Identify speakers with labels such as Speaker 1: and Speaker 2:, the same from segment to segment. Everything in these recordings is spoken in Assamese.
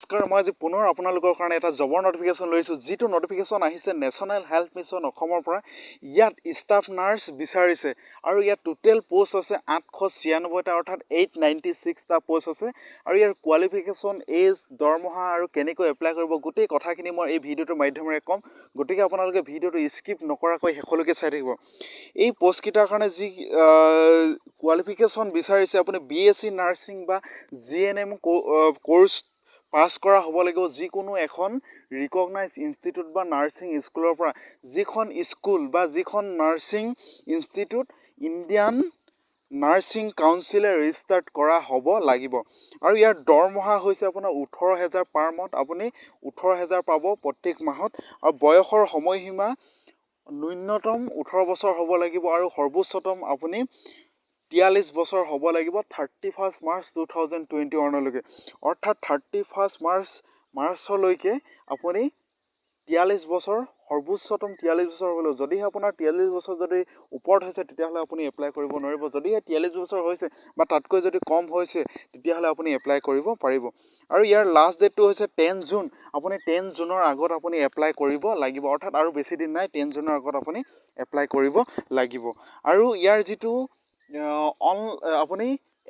Speaker 1: নমস্কাৰ, মই আজি পুনৰ আপোনালোকৰ কাৰণে এটা জবৰ নটিফিকেশ্যন লৈছোঁ, যিটো নটিফিকেশ্যন আহিছে নেশ্যনেল হেল্থ মিছন অসমৰ পৰা। ইয়াত ষ্টাফ নাৰ্ছ বিচাৰিছে আৰু ইয়াত টোটেল পোষ্ট আছে 896টা, অৰ্থাৎ 896টা পোষ্ট আছে। আৰু ইয়াৰ কোৱালিফিকেশ্যন, এজ, দৰমহা আৰু কেনেকৈ এপ্লাই কৰিব, গোটেই কথাখিনি মই এই ভিডিঅ'টোৰ মাধ্যমেৰে ক'ম। গতিকে আপোনালোকে ভিডিঅ'টো স্কিপ নকৰাকৈ শেষলৈকে চাই থাকিব। এই পোষ্টকেইটাৰ কাৰণে যি কোৱালিফিকেশ্যন বিচাৰিছে, আপুনি BSc নাৰ্ছিং বা GNM কোৰ্চ পাছ কৰা হ'ব লাগিব, যিকোনো এখন ৰিকগনাইজ ইনষ্টিটিউট বা নাৰ্ছিং স্কুলৰ পৰা। যিখন স্কুল বা যিখন নাৰ্ছিং ইনষ্টিটিউট ইণ্ডিয়ান নাৰ্ছিং কাউন্সিলে ৰেজিষ্টাৰ্ড কৰা হ'ব লাগিব। আৰু ইয়াৰ দৰমহা হৈছে আপোনাৰ 18,000 পাৰ মান্থ। আপুনি 18,000 পাব প্ৰত্যেক মাহত। আৰু বয়সৰ সময়সীমা ন্যূনতম 18 বছৰ হ'ব লাগিব আৰু সৰ্বোচ্চতম আপুনি 43 বছৰ হ'ব লাগিব 31 মাৰ্চ 2021লৈকে। অৰ্থাৎ 31 মাৰ্চলৈকে আপুনি 43 বছৰ, সৰ্বোচ্চতম 43 বছৰ হ'ব লাগিব। যদিহে আপোনাৰ 43 বছৰ যদি ওপৰত হৈছে, তেতিয়াহ'লে আপুনি এপ্লাই কৰিব নোৱাৰিব। যদিহে 43 বছৰ হৈছে বা তাতকৈ যদি কম হৈছে, তেতিয়াহ'লে আপুনি এপ্লাই কৰিব পাৰিব। আৰু ইয়াৰ লাষ্ট ডেটটো হৈছে 10 জুন। আপুনি 10 জুনৰ আগত আপুনি এপ্লাই কৰিব লাগিব, অৰ্থাৎ আৰু বেছি দিন নাই, 10 জুনৰ আগত আপুনি এপ্লাই কৰিব লাগিব। আৰু ইয়াৰ যিটো আপুনি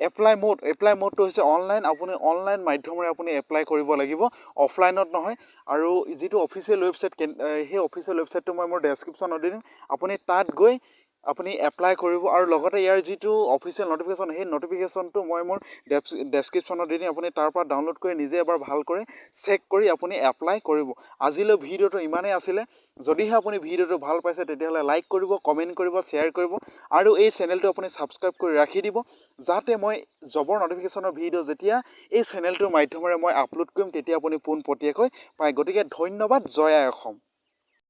Speaker 1: এপ্লাই মোডটো হৈছে অনলাইন। আপুনি অনলাইন মাধ্যমেৰে আপুনি এপ্লাই কৰিব লাগিব, অফলাইনত নহয়। আৰু যিটো অফিচিয়েল ৱেবছাইট, সেই অফিচিয়েল ৱেবছাইটটো মই মোৰ ডেছক্ৰিপশ্যনত দি দিম। আপুনি তাত গৈ আপুনি এপ্লাই কৰিব। আৰু লগতে ইয়াৰ যিটো অফিচিয়েল নটিফিকেশ্যন, সেই নটিফিকেশ্যনটো মই মোৰ ডেছক্ৰিপশ্যনত দি দিম। আপুনি তাৰ পৰা ডাউনলোড কৰি নিজে এবাৰ ভালকৈ চেক কৰি আপুনি এপ্লাই কৰিব। আজিলৈ ভিডিঅ'টো ইমানেই আছিলে। যদিহে আপুনি ভিডিঅ'টো ভাল পাইছে, তেতিয়াহ'লে লাইক কৰিব, কমেণ্ট কৰিব, শ্বেয়াৰ কৰিব আৰু এই চেনেলটো আপুনি ছাবস্ক্ৰাইব কৰি ৰাখি দিব, যাতে মই জবৰ নটিফিকেশ্যনৰ ভিডিঅ' যেতিয়া এই চেনেলটোৰ মাধ্যমেৰে মই আপলোড কৰিম, তেতিয়া আপুনি পোনপটীয়াকৈ পায়। গতিকে ধন্যবাদ। জয় আই অসম।